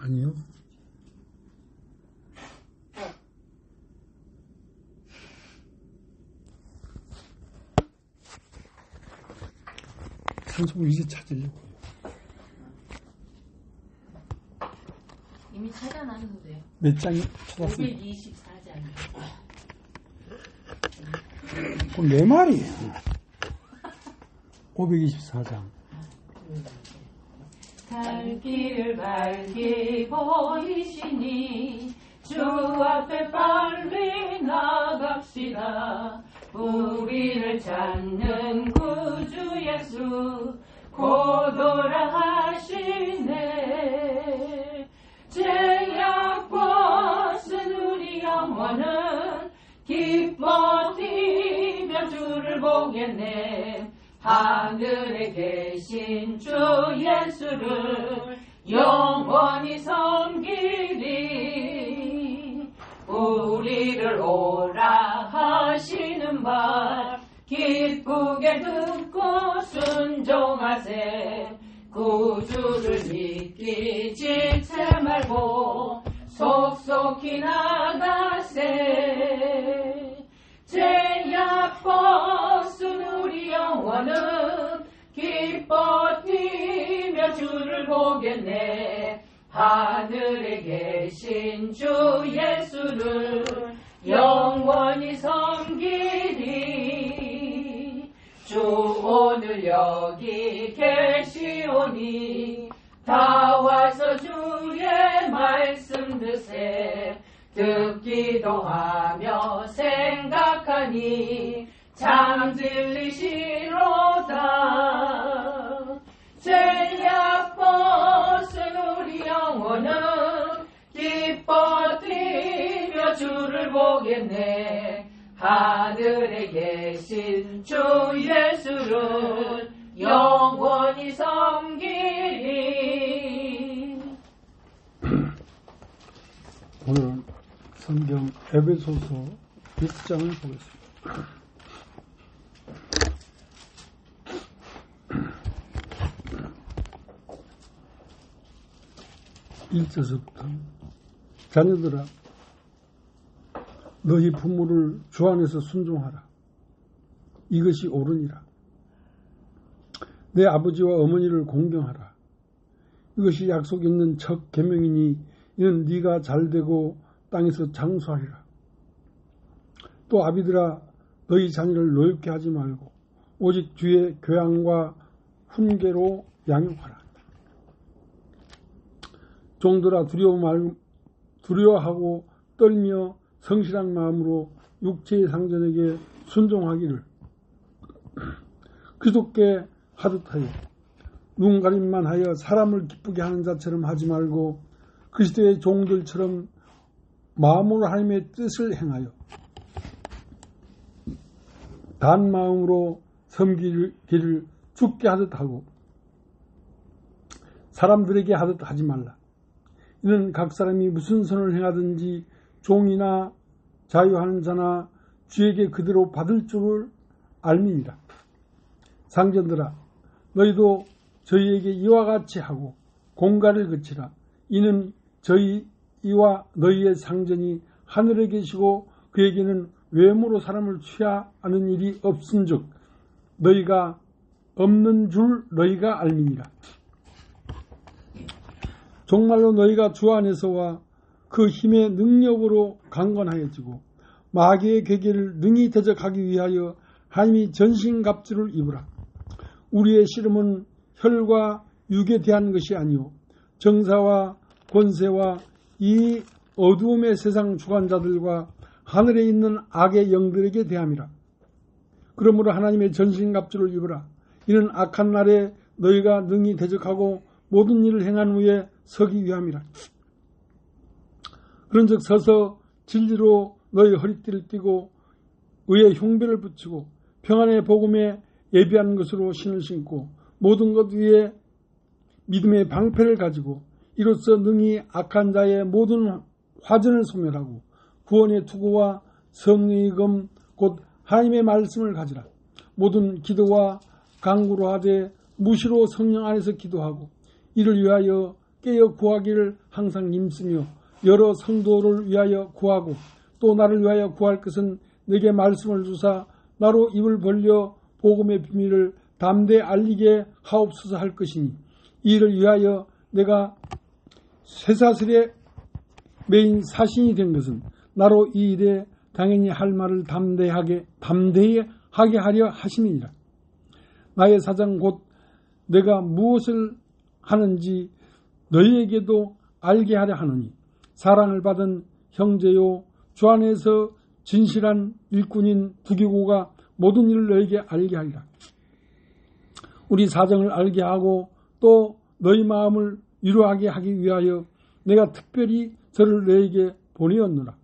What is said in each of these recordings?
아니요. 산소 이제 찾으려고요. 이미 찾아놨는데요. 몇 장이 찾았어요? 524장. 그럼 내 말이에요. 524장. 갈 길을 밝히 보이시니 주 앞에 빨리 나갑시다. 우리를 찾는 구주 예수 고도라 하시네. 죄악과 쓴 우리 영혼은 기뻐 뛰며 주를 보겠네. 하늘에 계신 주 예수를 영원히 섬기리. 우리를 오라 하시는 말 기쁘게 듣고 순종하세. 구주를 믿기 지체 말고 속속히 나가세. 죄악 벗은 우리 영혼은 기뻐 뛰며 주를 보겠네. 하늘에 계신 주 예수를 영원히 섬기리. 주 오늘 여기 계시오니 다 와서 주의 말씀 드세. 듣기도 하며 생각하니 참 진리시로다. 죄악 벗은 우리 영혼은 기뻐 뛰며 주를 보겠네. 하늘에 계신 주 예수를 영원히 섬기리. 오늘은 성경 에베소서 1장을 보겠습니다. 1절부터 자녀들아 너희 부모를 주 안에서 순종하라. 이것이 옳으니라. 내 아버지와 어머니를 공경하라. 이것이 약속 있는 첫 계명이니 이는 네가 잘되고 땅에서 장수하리라. 또 아비들아 너희 자녀를 노엽게 하지 말고 오직 주의 교양과 훈계로 양육하라. 종들아 두려워하고 떨며 성실한 마음으로 육체의 상전에게 순종하기를 그리스도께 하듯하여 눈가림만 하여 사람을 기쁘게 하는 자처럼 하지 말고 그리스도의 종들처럼 마음으로 하나님의 뜻을 행하여 단 마음으로 섬기기를 주께 하듯 하고 사람들에게 하듯 하지 말라. 이는 각 사람이 무슨 선을 행하든지 종이나 자유하는 자나 주에게 그대로 받을 줄을 알미니라. 상전들아 너희도 저희에게 이와 같이 하고 공가를 그치라. 이는 저희와 너희의 상전이 하늘에 계시고 그에게는 외모로 사람을 취하는 일이 없은즉 너희가 없는 줄 너희가 알미니라. 정말로 너희가 주 안에서와 그 힘의 능력으로 강건하여지고 마귀의 괴계를 능히 대적하기 위하여 하나님이 전신갑주를 입으라. 우리의 씨름은 혈과 육에 대한 것이 아니요 정사와 권세와 이 어두움의 세상 주관자들과 하늘에 있는 악의 영들에게 대함이라. 그러므로 하나님의 전신갑주를 입으라. 이는 악한 날에 너희가 능히 대적하고 모든 일을 행한 후에 서기 위함이라. 그런즉 서서 진리로 너희 허리띠를 띠고 의의 흉배를 붙이고 평안의 복음에 예비한 것으로 신을 신고 모든 것 위에 믿음의 방패를 가지고 이로써 능히 악한 자의 모든 화전을 소멸하고 구원의 투구와 성령의 검 곧 하나님의 말씀을 가지라. 모든 기도와 간구로 하되 무시로 성령 안에서 기도하고 이를 위하여 깨어 구하기를 항상 힘쓰며 여러 성도를 위하여 구하고 또 나를 위하여 구할 것은 내게 말씀을 주사 나로 입을 벌려 복음의 비밀을 담대히 알리게 하옵소서 할 것이니 이를 위하여 내가 쇠사슬에 매인 사신이 된 것은 나로 이 일에 당연히 할 말을 담대히 하게 하려 하심이니라. 나의 사장 곧 내가 무엇을 하는지 너희에게도 알게 하려 하노니 사랑을 받은 형제요 주 안에서 진실한 일꾼인 두기고가 모든 일을 너희에게 알게 하리라. 우리 사정을 알게 하고 또 너희 마음을 위로하게 하기 위하여 내가 특별히 저를 너희에게 보내었노라.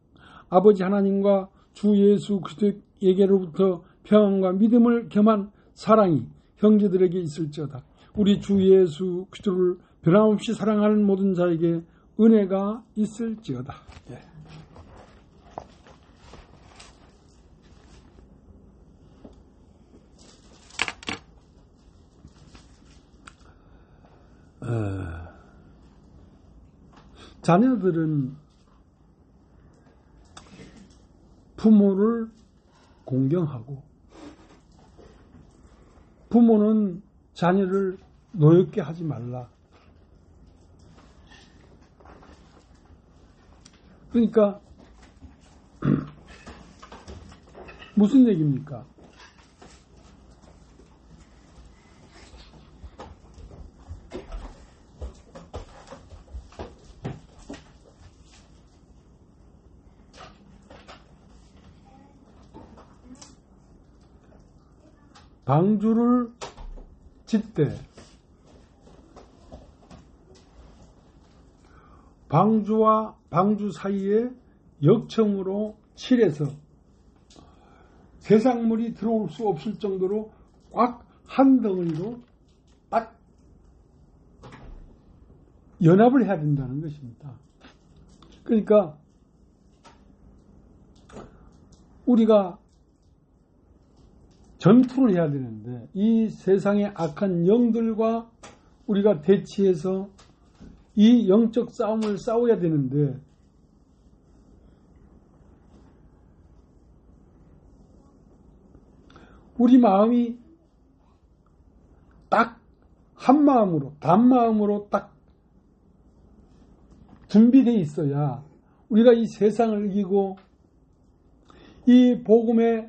아버지 하나님과 주 예수 그리스도에게로부터 평안과 믿음을 겸한 사랑이 형제들에게 있을지어다. 우리 주 예수 그리스도를 변함없이 사랑하는 모든 자에게 은혜가 있을지어다. 예. 자녀들은 부모를 공경하고 부모는 자녀를 노엽게 하지 말라. 그러니까 무슨 얘기입니까? 방주를 짓되 방주와 방주 사이에 역청으로 칠해서 세상물이 들어올 수 없을 정도로 꽉 한 덩어리로 딱 연합을 해야 된다는 것입니다. 그러니까 우리가 전투를 해야 되는데 이 세상의 악한 영들과 우리가 대치해서 이 영적 싸움을 싸워야 되는데 우리 마음이 딱 한 마음으로 단마음으로 딱 준비되어 있어야 우리가 이 세상을 이기고 이 복음의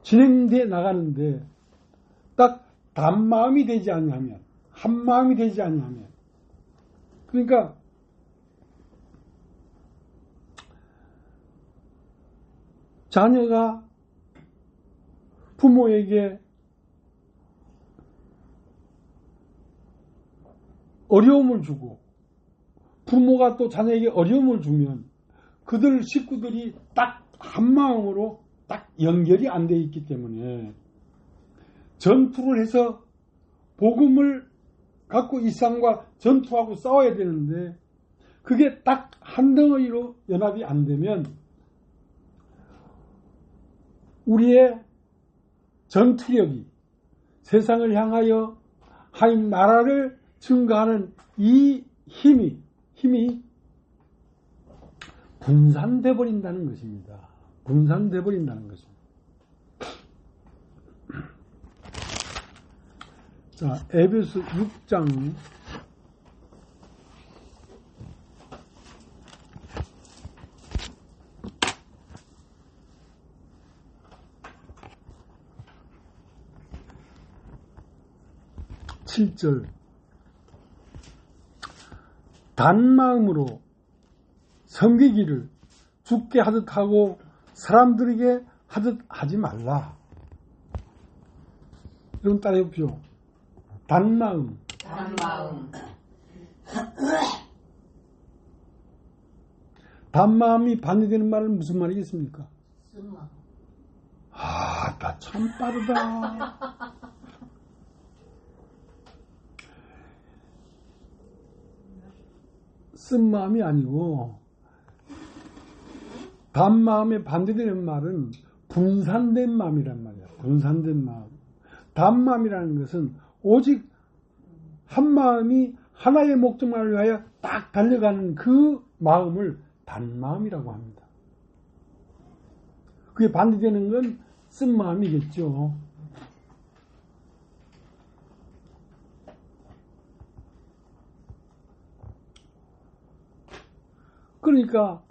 진행돼 나가는데 딱 단마음이 되지 않냐면 한마음이 되지 않냐면 그러니까 자녀가 부모에게 어려움을 주고 부모가 또 자녀에게 어려움을 주면 그들 식구들이 딱 한마음으로 딱 연결이 안 돼 있기 때문에 전투를 해서 복음을 갖고 이 세상과 전투하고 싸워야 되는데 그게 딱 한 덩어리로 연합이 안 되면 우리의 전투력이 세상을 향하여 하나님 나라를 증거하는 이 힘이 분산돼 버린다는 것입니다. 분산돼 버린다는 것입니다. 자, 에베소 6장 7절 단마음으로 섬기기를 죽게 하듯 하고 사람들에게 하듯 하지 말라. 여러분 따라해 보십시오. 단마음. 단마음이 반대되는 말은 무슨 말이겠습니까? 쓴마음. 아, 나 참 빠르다. 쓴 마음이 아니고 단마음에 반대되는 말은 분산된 마음이란 말이야. 분산된 마음. 단마음이라는 것은 오직 한 마음이 하나의 목적만을 위하여 딱 달려가는 그 마음을 단마음이라고 합니다. 그게 반대되는 건 쓴마음이겠죠. 그러니까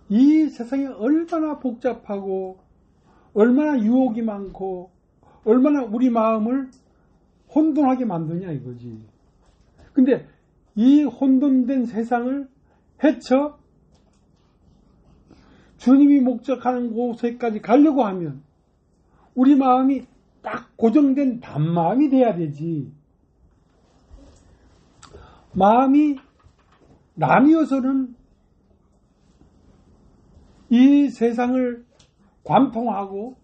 이 세상이 얼마나 복잡하고 얼마나 유혹이 많고 얼마나 우리 마음을 혼돈하게 만드냐 이거지. 근데 이 혼돈된 세상을 헤쳐 주님이 목적하는 곳에까지 가려고 하면 우리 마음이 딱 고정된 단마음이 돼야 되지. 마음이 나뉘어서는 이 세상을 관통하고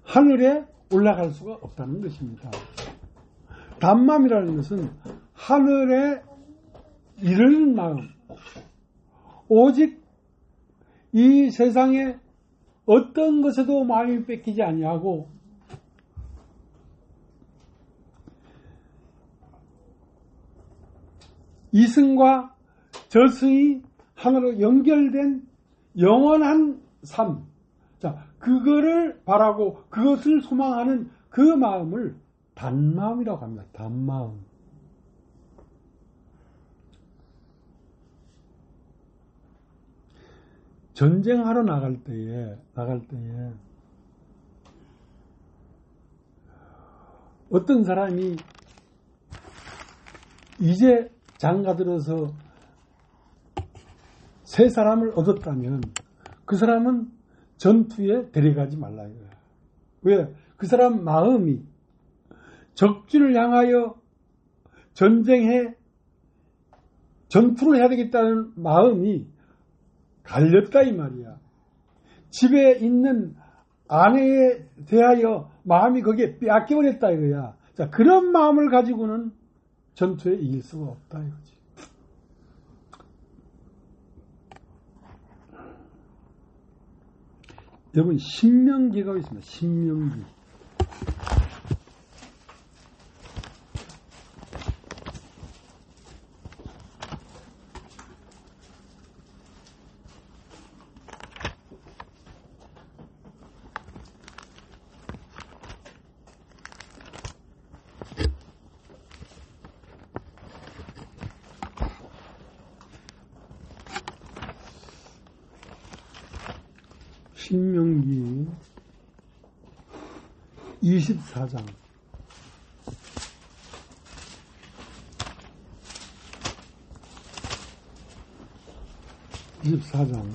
하늘에 올라갈 수가 없다는 것입니다. 단마음이라는 것은 하늘에 이르는 마음, 오직 이 세상에 어떤 것에도 마음이 뺏기지 아니하고 이승과 저승이 하나로 연결된 영원한 삶, 자, 그거를 바라고 그것을 소망하는 그 마음을 단마음이라고 합니다. 단마음. 전쟁하러 나갈 때에 어떤 사람이 이제 장가들어서 세 사람을 얻었다면 그 사람은 전투에 데려가지 말라 이거야. 왜? 그 사람 마음이 적진을 향하여 전쟁해 전투를 해야 되겠다는 마음이 갈렸다 이 말이야. 집에 있는 아내에 대하여 마음이 거기에 빼앗겨버렸다 이거야. 자, 그런 마음을 가지고는 전투에 이길 수가 없다 이거지. 여러분, 신명기가 있습니다. 신명기. 신명기 24장 24장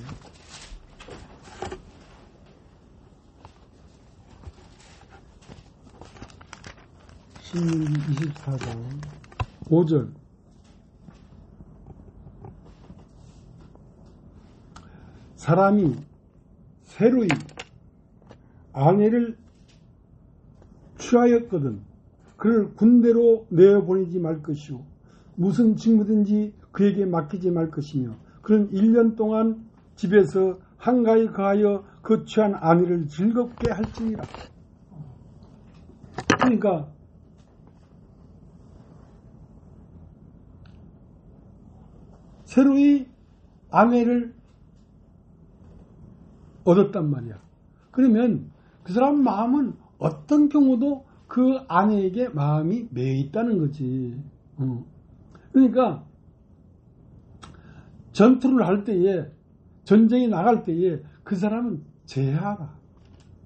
신명기 24장 5절 사람이 새로이 아내를 취하였거든 그를 군대로 내어보내지 말 것이요 무슨 직무든지 그에게 맡기지 말 것이며 그는 1년 동안 집에서 한가히 거하여 그 취한 아내를 즐겁게 할지니라. 그러니까 새로이 아내를 얻었단 말이야. 그러면 그 사람 마음은 어떤 경우도 그 아내에게 마음이 매여 있다는 거지. 그러니까 전투를 할 때에 전쟁에 나갈 때에 그 사람은 제하라.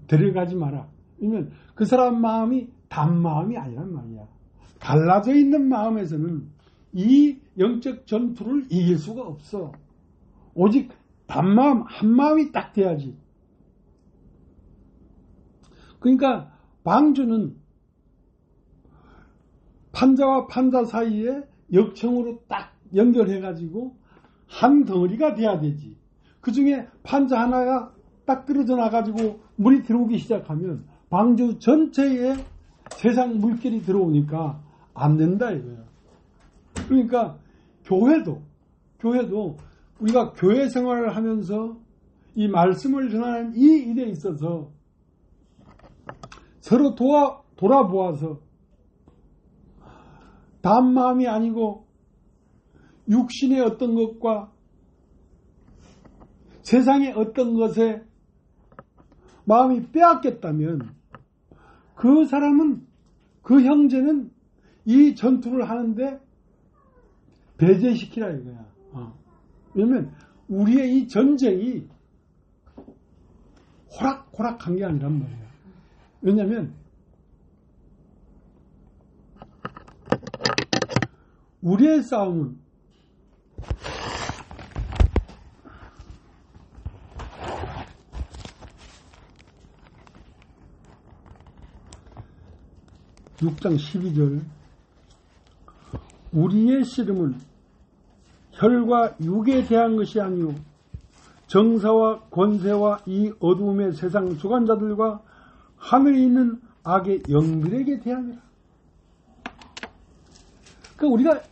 데려가지 마라. 왜냐면 그 사람 마음이 단마음이 아니란 말이야. 갈라져 있는 마음에서는 이 영적 전투를 이길 수가 없어. 오직 단마음, 한마음이 딱 돼야지. 그러니까 방주는 판자와 판자 사이에 역청으로 딱 연결해가지고 한 덩어리가 돼야 되지. 그 중에 판자 하나가 딱 떨어져 나가지고 물이 들어오기 시작하면 방주 전체에 세상 물결이 들어오니까 안 된다 이거야. 그러니까 교회도 우리가 교회 생활을 하면서 이 말씀을 전하는 이 일에 있어서 서로 돌아보아서 단마음이 아니고 육신의 어떤 것과 세상의 어떤 것에 마음이 빼앗겼다면 그 사람은, 그 형제는 이 전투를 하는데 배제시키라 이거야. 왜냐면 우리의 이 전쟁이 호락호락한 게 아니란 말이야. 왜냐면 우리의 싸움은 (6장 12절) 우리의 씨름은 혈과 육에 대한 것이 아니오 정사와 권세와 이 어두움의 세상 주관자들과 하늘에 있는 악의 영들에게 대함이라. 그러니까 우리가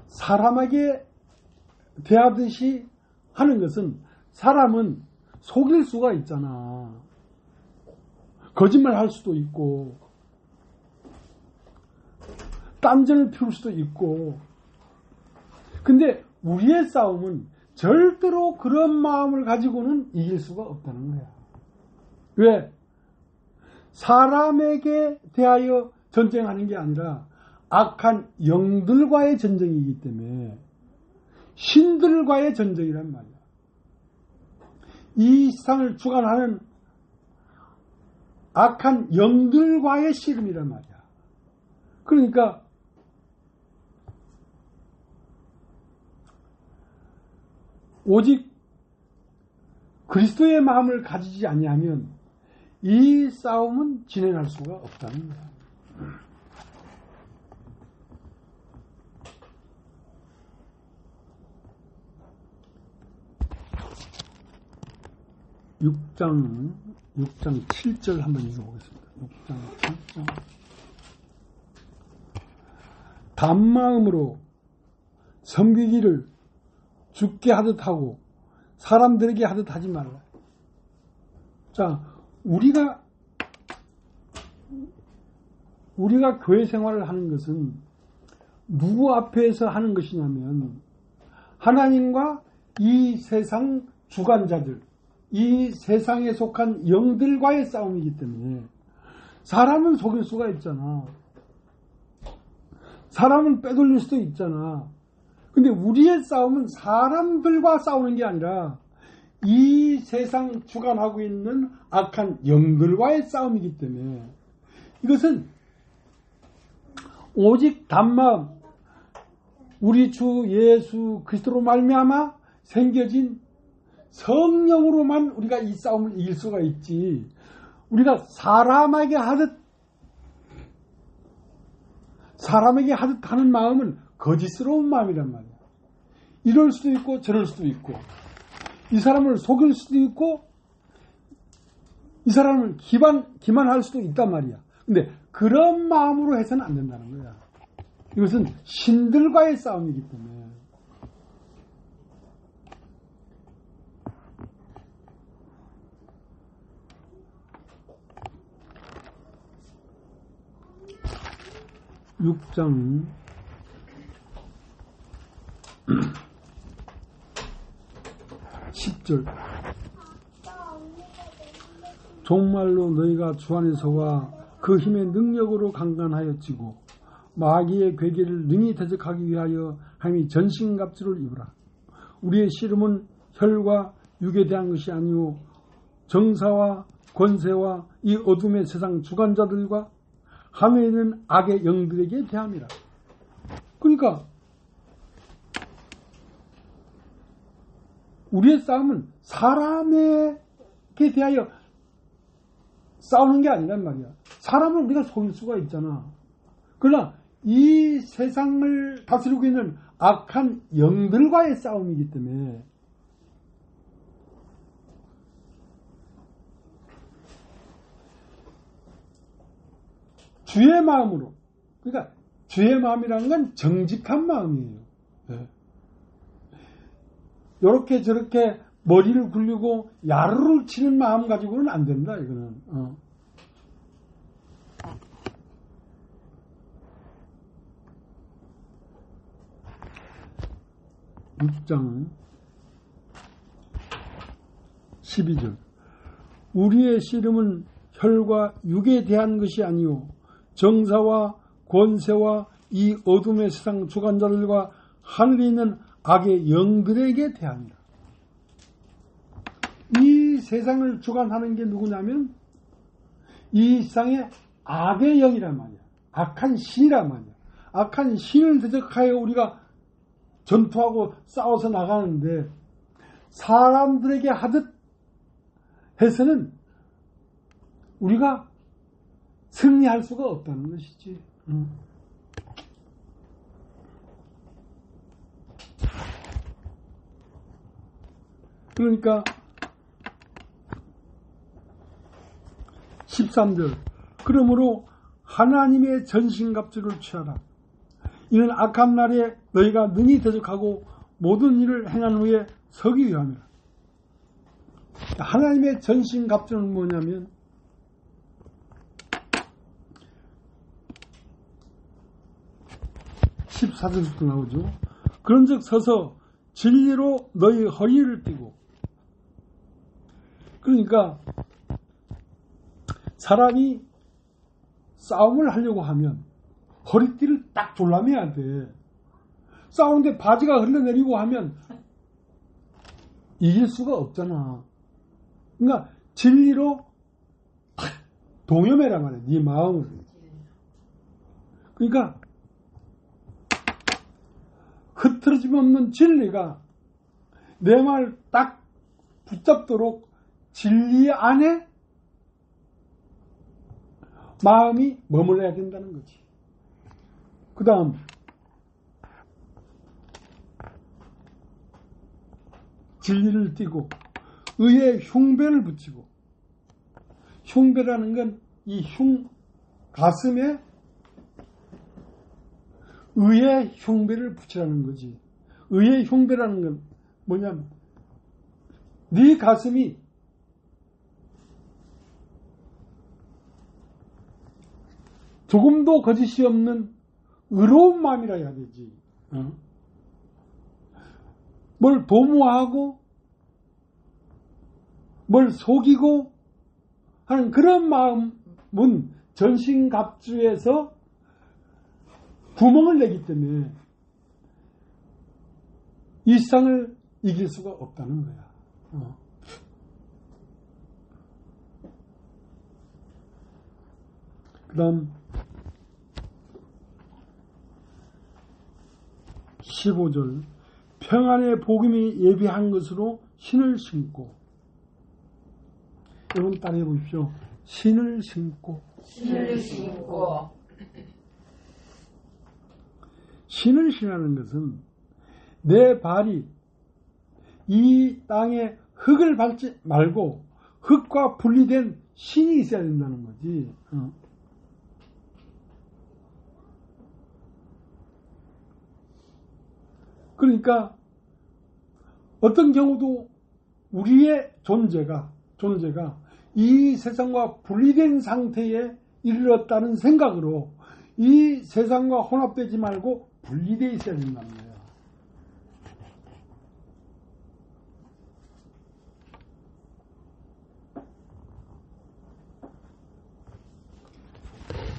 사람에게 대하듯이 하는 것은, 사람은 속일 수가 있잖아. 거짓말 할 수도 있고 딴전을 피울 수도 있고. 근데 우리의 싸움은 절대로 그런 마음을 가지고는 이길 수가 없다는 거야. 왜? 사람에게 대하여 전쟁하는 게 아니라 악한 영들과의 전쟁이기 때문에 신들과의 전쟁이란 말이야. 이 세상을 주관하는 악한 영들과의 씨름이란 말이야. 그러니까 오직 그리스도의 마음을 가지지 아니하면 이 싸움은 진행할 수가 없다는 거야. (6장 7절) 한번 읽어보겠습니다. 6장 7절. 단마음으로 섬기기를 죽게 하듯 하고 사람들에게 하듯 하지 말라. 자, 우리가 교회 생활을 하는 것은 누구 앞에서 하는 것이냐면 하나님과 이 세상 주관자들, 이 세상에 속한 영들과의 싸움이기 때문에 사람은 속일 수가 있잖아. 사람은 빼돌릴 수도 있잖아. 근데 우리의 싸움은 사람들과 싸우는 게 아니라 이 세상 주관하고 있는 악한 영들과의 싸움이기 때문에 이것은 오직 단마음, 우리 주 예수 그리스도로 말미암아 생겨진 성령으로만 우리가 이 싸움을 이길 수가 있지, 우리가 사람에게 하듯 하는 마음은 거짓스러운 마음이란 말이야. 이럴 수도 있고 저럴 수도 있고, 이 사람을 속일 수도 있고 이 사람을 기만할 수도 있단 말이야. 근데 그런 마음으로 해서는 안 된다는 거야. 이것은 신들과의 싸움이기 때문에. (6장 10절) 정말로 너희가 주 안에서와 그 힘의 능력으로 강건하였지고 마귀의 괴계를 능히 대적하기 위하여 함이 전신갑주를 입으라. 우리의 씨름은 혈과 육에 대한 것이 아니오 정사와 권세와 이 어둠의 세상 주관자들과 하늘에 있는 악의 영들에게 대함이라. 그러니까 우리의 싸움은 사람에게 대하여 싸우는 게 아니란 말이야. 사람은 우리가 속일 수가 있잖아. 그러나 이 세상을 다스리고 있는 악한 영들과의 싸움이기 때문에 주의 마음으로, 그러니까 주의 마음이라는 건 정직한 마음이에요. 네. 요렇게 저렇게 머리를 굴리고 야루를 치는 마음 가지고는 안 된다, 이거는. 6장 12절. 우리의 씨름은 혈과 육에 대한 것이 아니요 정사와 권세와 이 어둠의 세상 주관자들과 하늘에 있는 악의 영들에게 대합니다. 이 세상을 주관하는 게 누구냐면 이 세상의 악의 영이란 말이야. 악한 신이란 말이야. 악한 신을 대적하여 우리가 전투하고 싸워서 나가는데 사람들에게 하듯 해서는 우리가 승리할 수가 없다는 것이지. 그러니까 13절. 그러므로 하나님의 전신갑주를 취하라. 이는 악한 날에 너희가 능히 대적하고 모든 일을 행한 후에 서기 위함이라. 하나님의 전신갑주는 뭐냐면 (14절부터) 나오죠. 그런즉 서서 진리로 너희 허리를 띠고. 그러니까 사람이 싸움을 하려고 하면 허리띠를 딱 졸라매야 돼. 싸우는데 바지가 흘러내리고 하면 이길 수가 없잖아. 그러니까 진리로 탁 동여매란 말이야. 네 마음을. 그러니까 흐트러짐 없는 진리가 내 말 딱 붙잡도록 진리 안에 마음이 머물러야 된다는 거지. 그 다음 진리를 띠고 의의 흉배를 붙이고. 흉배라는 건 이 가슴에 의의 흉배를 붙이라는 거지. 의의 흉배라는 건 뭐냐면 네 가슴이 조금도 거짓이 없는 의로운 마음이라 해야 되지. 뭘 도모하고 뭘 속이고 하는 그런 마음은 전신갑주에서 구멍을 내기 때문에 이 세상을 이길 수가 없다는 거야. 그 다음 15절. 평안의 복음이 예비한 것으로 신을 신고. 여러분 따라해 보십시오. 신을 신고. 신을 신고. 신을 신하는 것은 내 발이 이 땅에 흙을 밟지 말고 흙과 분리된 신이 있어야 된다는 거지. 그러니까 어떤 경우도 우리의 존재가 이 세상과 분리된 상태에 이르렀다는 생각으로 이 세상과 혼합되지 말고 분리되어 있어야 된다는 거예요.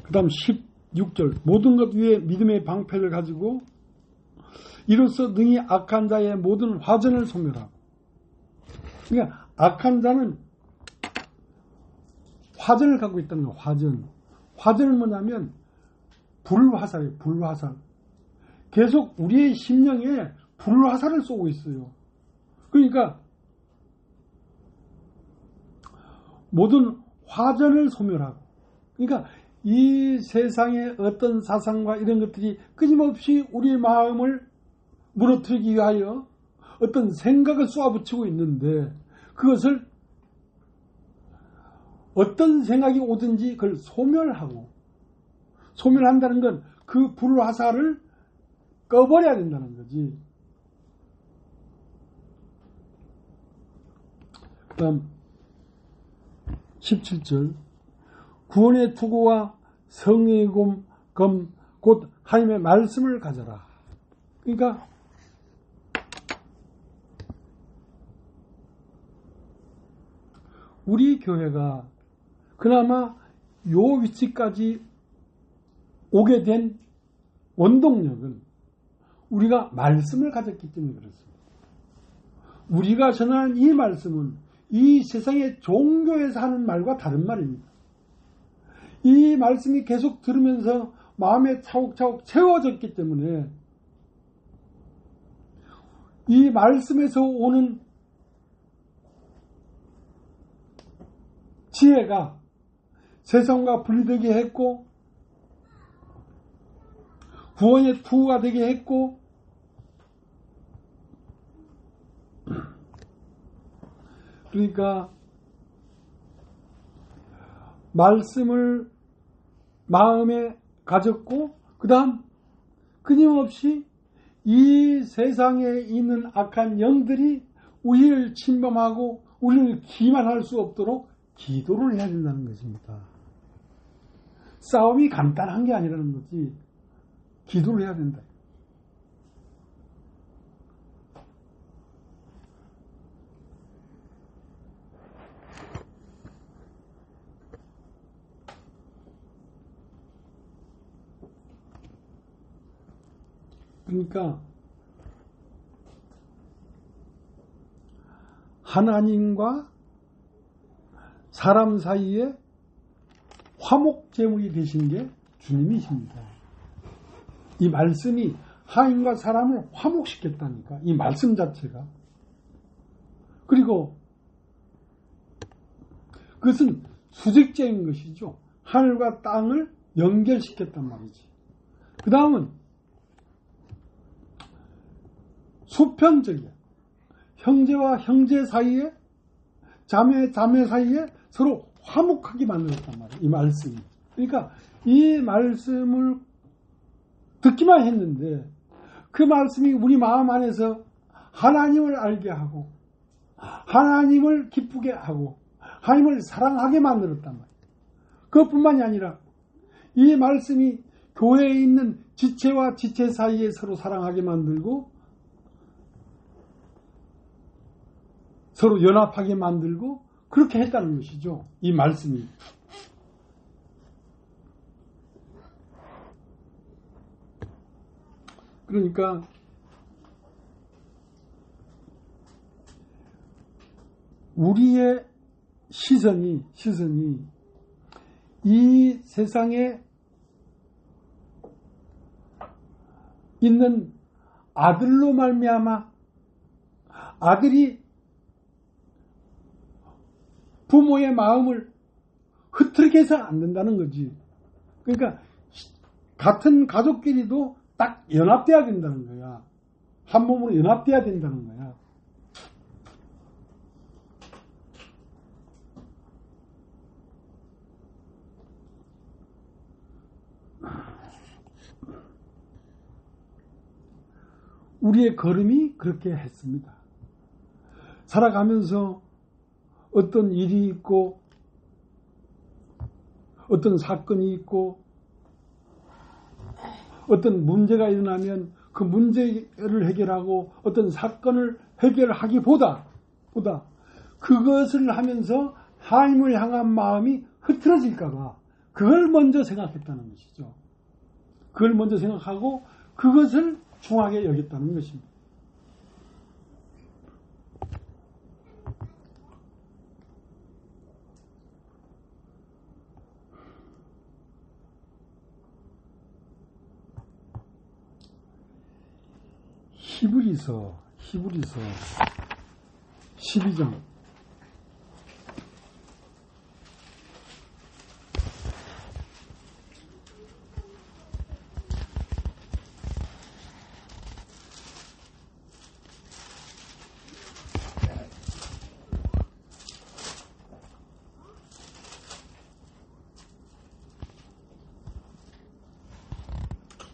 그 다음 16절. 모든 것 위에 믿음의 방패를 가지고 이로써 능히 악한 자의 모든 화전을 소멸하고. 그러니까 악한 자는 화전을 갖고 있다는 거예요. 화전은 뭐냐면 불화살이에요. 불화살. 계속 우리의 심령에 불화살을 쏘고 있어요. 그러니까 모든 화전을 소멸하고. 그러니까 이 세상의 어떤 사상과 이런 것들이 끊임없이 우리의 마음을 무너뜨리기 위하여 어떤 생각을 쏘아붙이고 있는데 그것을 어떤 생각이 오든지 그걸 소멸하고. 소멸한다는 건 그 불화살을 꺼버려야 된다는 거지. 다음 17절 구원의 투구와 성령의 검 곧 하나님의 말씀을 가져라. 그러니까 우리 교회가 그나마 요 위치까지 오게 된 원동력은 우리가 말씀을 가졌기 때문에 그렇습니다. 우리가 전하는 이 말씀은 이 세상의 종교에서 하는 말과 다른 말입니다. 이 말씀이 계속 들으면서 마음에 차곡차곡 채워졌기 때문에 이 말씀에서 오는 지혜가 세상과 분리되게 했고 구원의 투구가 되게 했고 그러니까 말씀을 마음에 가졌고 그 다음 끊임없이 이 세상에 있는 악한 영들이 우리를 침범하고 우리를 기만할 수 없도록 기도를 해야 된다는 것입니다. 싸움이 간단한 게 아니라는 거지. 기도를 해야 된다. 그러니까 하나님과 사람 사이에 화목제물이 되신 게 주님이십니다. 이 말씀이 하나님과 사람을 화목시켰다니까. 이 말씀 자체가. 그리고 그것은 수직적인 것이죠. 하늘과 땅을 연결시켰단 말이지. 그 다음은 수평적이야. 형제와 형제 사이에 자매 사이에 서로 화목하게 만들었단 말이야. 이 말씀이. 그러니까 이 말씀을 듣기만 했는데 그 말씀이 우리 마음 안에서 하나님을 알게 하고 하나님을 기쁘게 하고 하나님을 사랑하게 만들었단 말이야. 그것뿐만이 아니라 이 말씀이 교회에 있는 지체와 지체 사이에 서로 사랑하게 만들고 서로 연합하게 만들고 그렇게 했다는 것이죠. 이 말씀이. 그러니까 우리의 시선이 이 세상에 있는 아들로 말미암아 아들이 부모의 마음을 흐트르게 해서는 안 된다는 거지. 그러니까 같은 가족끼리도 딱 연합돼야 된다는 거야. 한 몸으로 연합돼야 된다는 거야. 우리의 걸음이 그렇게 했습니다. 살아가면서 어떤 일이 있고 어떤 사건이 있고 어떤 문제가 일어나면 그 문제를 해결하고 어떤 사건을 해결하기보다 그것을 하면서 하나님을 향한 마음이 흐트러질까봐 그걸 먼저 생각했다는 것이죠. 그걸 먼저 생각하고 그것을 중하게 여겼다는 것입니다. 히브리서 12장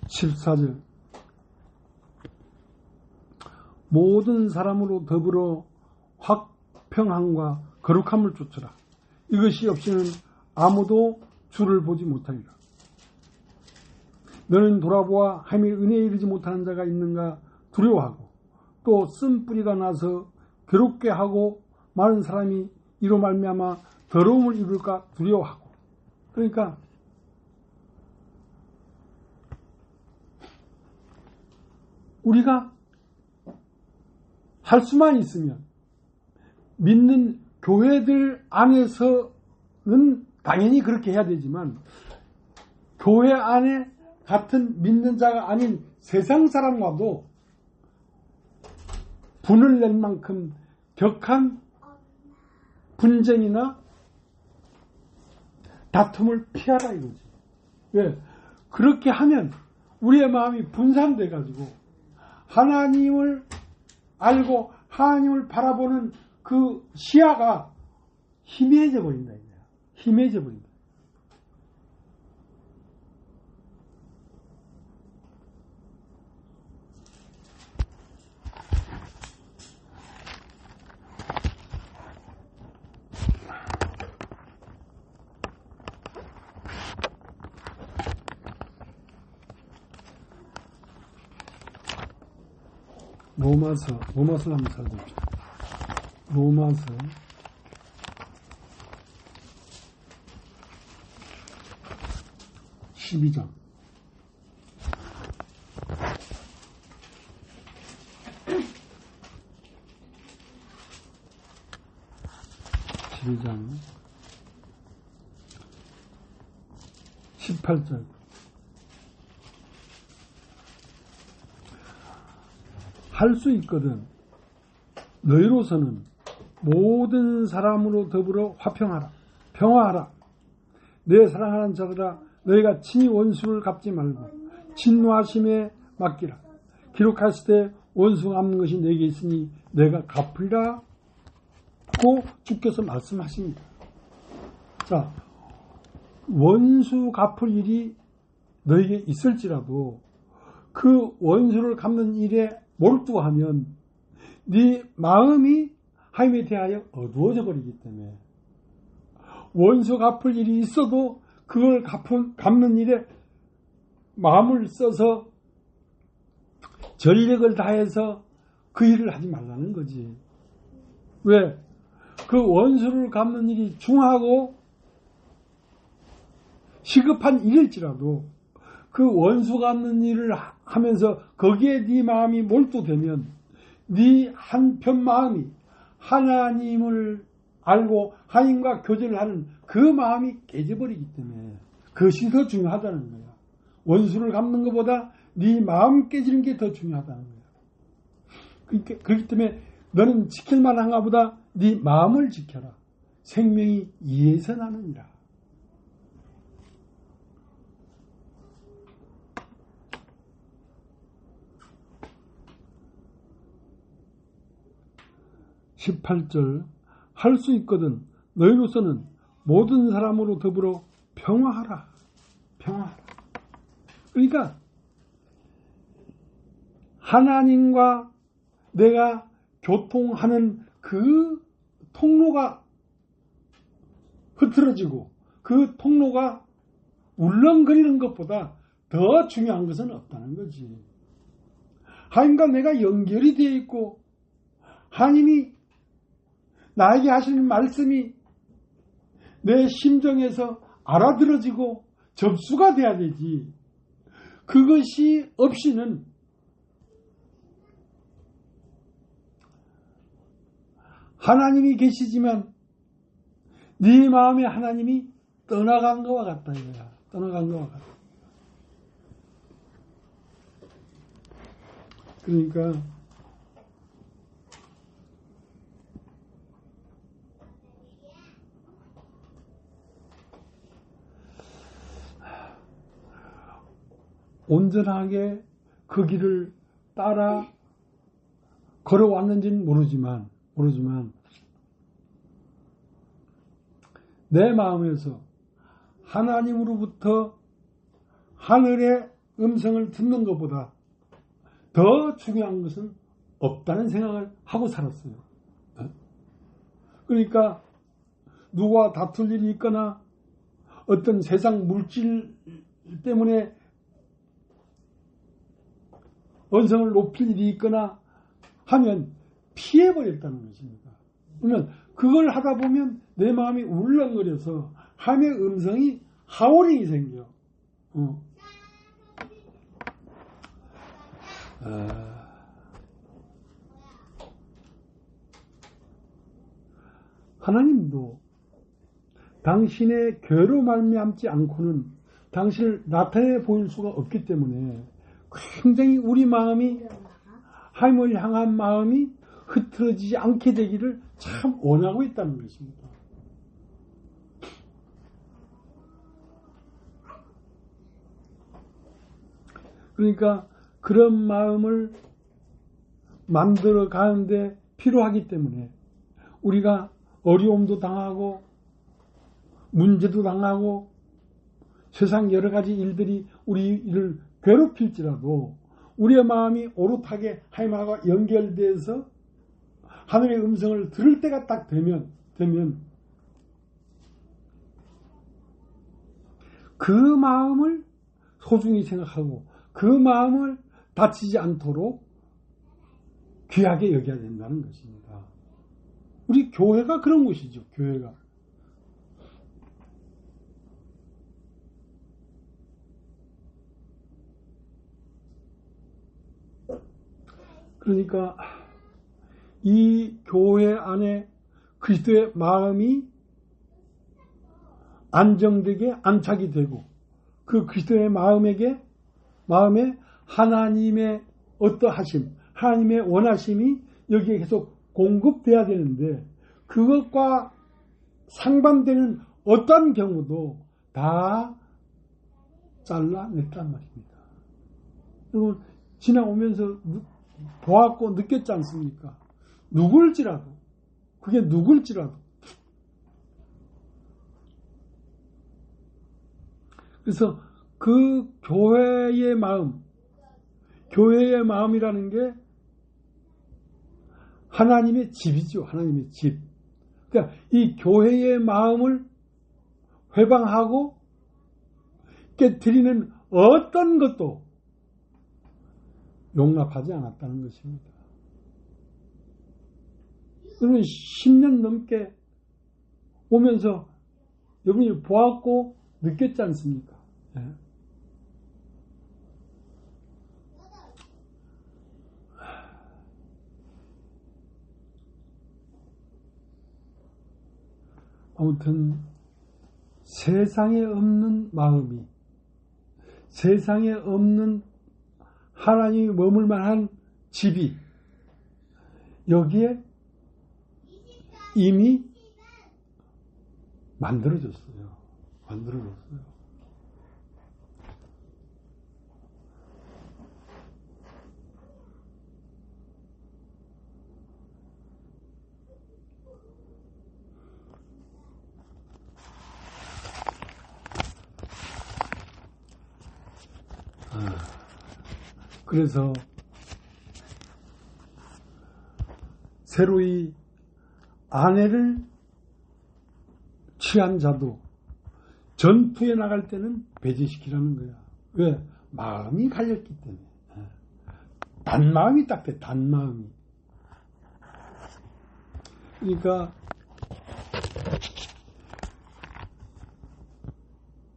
14절 모든 사람으로 더불어 평안과 거룩함을 쫓으라. 이것이 없이는 아무도 주를 보지 못하리라. 너는 돌아보아 하나님의 은혜에 이르지 못하는 자가 있는가 두려워하고 또 쓴뿌리가 나서 괴롭게 하고 많은 사람이 이로 말미암아 더러움을 입을까 두려워하고. 그러니까 우리가 할 수만 있으면 믿는 교회들 안에서는 당연히 그렇게 해야 되지만 교회 안에 같은 믿는 자가 아닌 세상 사람과도 분을 낼 만큼 격한 분쟁이나 다툼을 피하라 이거지. 왜? 그렇게 하면 우리의 마음이 분산돼 가지고 하나님을 알고 하나님을 바라보는 그 시야가 희미해져 버린다. 희미해져 버린다. 로마서 한번 찾아봅시다. 로마서 12장 18절 할 수 있거든 너희로서는 모든 사람으로 더불어 화평하라 평화하라. 내 사랑하는 자들아 너희가 친히 원수를 갚지 말고 진노하심에 맡기라. 기록하실 때 원수 갚는 것이 내게 있으니 내가 갚으리라 고 주께서 말씀하십니다. 자, 원수 갚을 일이 너에게 있을지라도 그 원수를 갚는 일에 몰두하면 네 마음이 하나님에 대하여 어두워져 버리기 때문에 원수 갚을 일이 있어도 그걸 갚는 일에 마음을 써서 전력을 다해서 그 일을 하지 말라는 거지. 왜? 그 원수를 갚는 일이 중하고 시급한 일일지라도 그 원수 갚는 일을 하면서 거기에 네 마음이 몰두되면 네 한편 마음이 하나님을 알고 하나님과 교제를 하는 그 마음이 깨져버리기 때문에 그것이 더 중요하다는 거야. 원수를 갚는 것보다 네 마음 깨지는 게 더 중요하다는 거야. 그렇기 때문에 너는 지킬 만한가 보다 네 마음을 지켜라. 생명이 이에서 나느니라. (18절) 할 수 있거든 너희로서는 모든 사람으로 더불어 평화하라. 평화하라. 그러니까 하나님과 내가 교통하는 그 통로가 흐트러지고 그 통로가 울렁거리는 것보다 더 중요한 것은 없다는 거지. 하나님과 내가 연결이 되어 있고 하나님이 나에게 하시는 말씀이 내 심정에서 알아들어지고 접수가 돼야 되지. 그것이 없이는 하나님이 계시지만 네 마음에 하나님이 떠나간 것과 같다 이거야. 떠나간 것과 같다. 그러니까 온전하게 그 길을 따라 걸어왔는지는 모르지만 내 마음에서 하나님으로부터 하늘의 음성을 듣는 것보다 더 중요한 것은 없다는 생각을 하고 살았어요. 그러니까 누구와 다툴 일이 있거나 어떤 세상 물질 때문에 언성을 높일 일이 있거나 하면 피해버렸다는 것입니다. 그러면 그걸 하다 보면 내 마음이 울렁거려서 함의 음성이 하오링이 생겨. 하나님도 당신의 죄로 말미암지 않고는 당신을 나타내 보일 수가 없기 때문에 굉장히 우리 마음이 하나님을 향한 마음이 흐트러지지 않게 되기를 참 원하고 있다는 것입니다. 그러니까 그런 마음을 만들어 가는데 필요하기 때문에 우리가 어려움도 당하고 문제도 당하고 세상 여러 가지 일들이 우리를 괴롭힐지라도 우리의 마음이 오롯하게 하나님과 연결돼서 하늘의 음성을 들을 때가 딱 되면 그 마음을 소중히 생각하고 그 마음을 다치지 않도록 귀하게 여겨야 된다는 것입니다. 우리 교회가 그런 곳이죠. 교회가. 그러니까 이 교회 안에 그리스도의 마음이 안정되게 안착이 되고 그 그리스도의 마음에 하나님의 어떠하심, 하나님의 원하심이 여기에 계속 공급돼야 되는데 그것과 상반되는 어떤 경우도 다 잘라냈단 말입니다. 여러분 지나오면서 보았고 느꼈지 않습니까? 그게 누굴지라도 그래서 그 교회의 마음이라는 게 하나님의 집이죠. 하나님의 집. 그러니까 이 교회의 마음을 회방하고 깨트리는 어떤 것도 용납하지 않았다는 것입니다. 여러분 10년 넘게 오면서 여러분이 보았고 느꼈지 않습니까? 네. 아무튼 세상에 없는 마음이 세상에 없는 하나님이 머물 만한 집이 여기에 이미 만들어졌어요. 그래서 새로이 아내를 취한 자도 전투에 나갈 때는 배제시키라는 거야. 왜? 마음이 갈렸기 때문에. 단마음이 딱 돼. 단마음이. 그러니까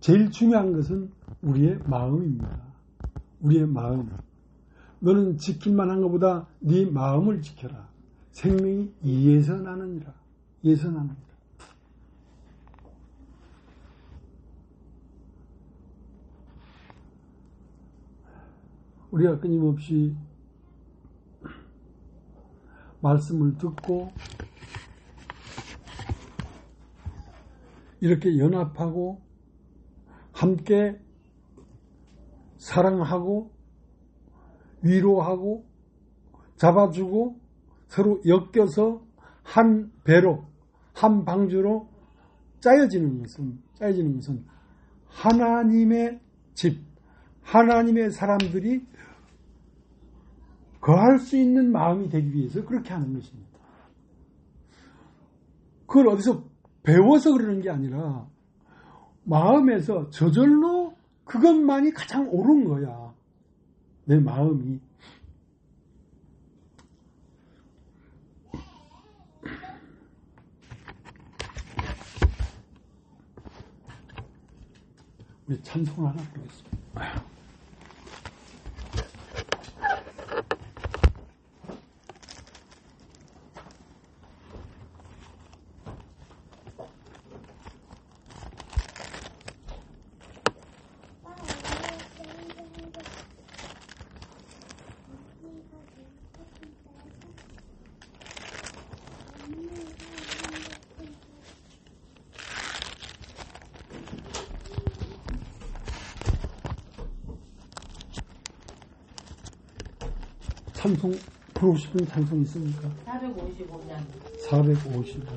제일 중요한 것은 우리의 마음입니다. 우리의 마음. 너는 지킬 만한 것보다 네 마음을 지켜라. 생명이 이에서 나느니라. 우리가 끊임없이 말씀을 듣고 이렇게 연합하고 함께 사랑하고 위로하고 잡아주고 서로 엮여서 한 배로 한 방주로 짜여지는 것은 하나님의 집, 하나님의 사람들이 거할 수 있는 마음이 되기 위해서 그렇게 하는 것입니다. 그걸 어디서 배워서 그러는 게 아니라 마음에서 저절로 그것만이 가장 옳은 거야. 내 마음이. 우리 찬송을 하나 부르겠습니다. 찬송 부르고 싶은 찬송 있습니까? 455년. 455년.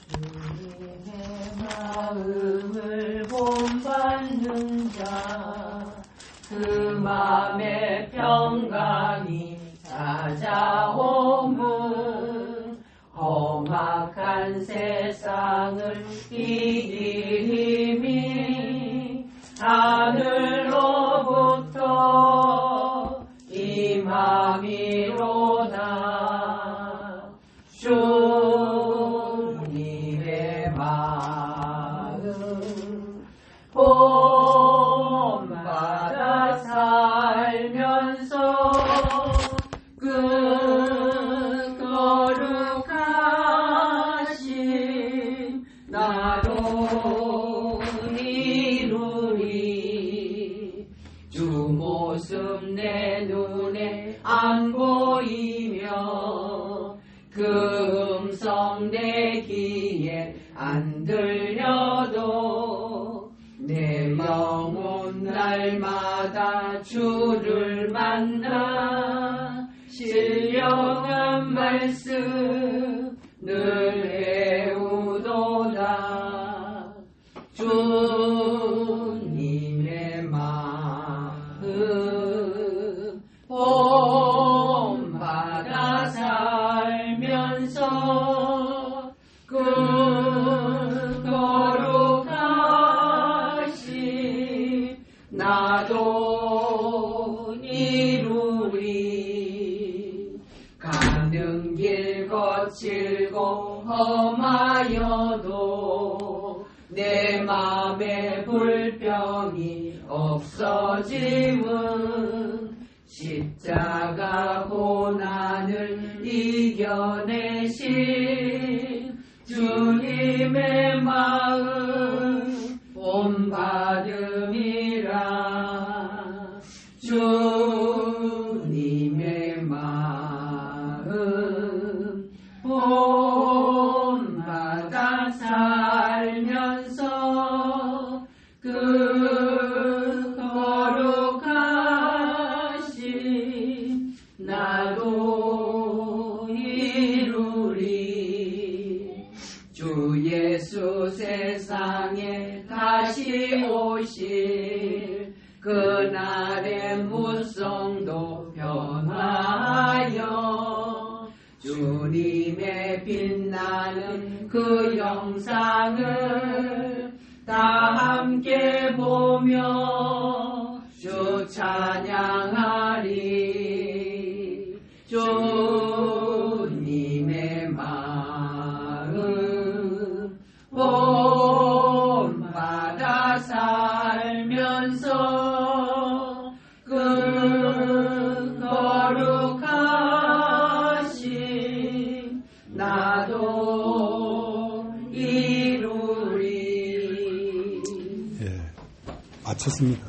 주님의 마음을 본받는 자, 그 맘에 평강이 찾아오면 험악한 세상을 이길 힘이 하늘로부터 임함이로다. 주님의 마음 본받아 살면서 그 거룩하신 나로 이루리. 주 모습 내 눈에 안 보이며 그 음성 내 귀에 안 들려도 내 영혼 날마다 주를 만나 신령한 말씀 늘 해우도다. 주님의 마음 본받아 살면서 그 거룩하신 나도 이루리. 가는 길 거칠고 험하여도 내 맘에 불평이 없어짐은 십자가 고난을 이겨내신 주님의 마음 본받음이라. 주님의 마음 본받아 살면서 그 거룩하신 나도 이루리. 주 예수 세상에 다시 오실 그날의 무성도 변하여 주님의 빛나는 그 영상을 다 함께 보며 주 찬양하리. 주님의 마음 본받아 살면서 그 거룩하신 나도 이루리. 예, 마쳤습니다.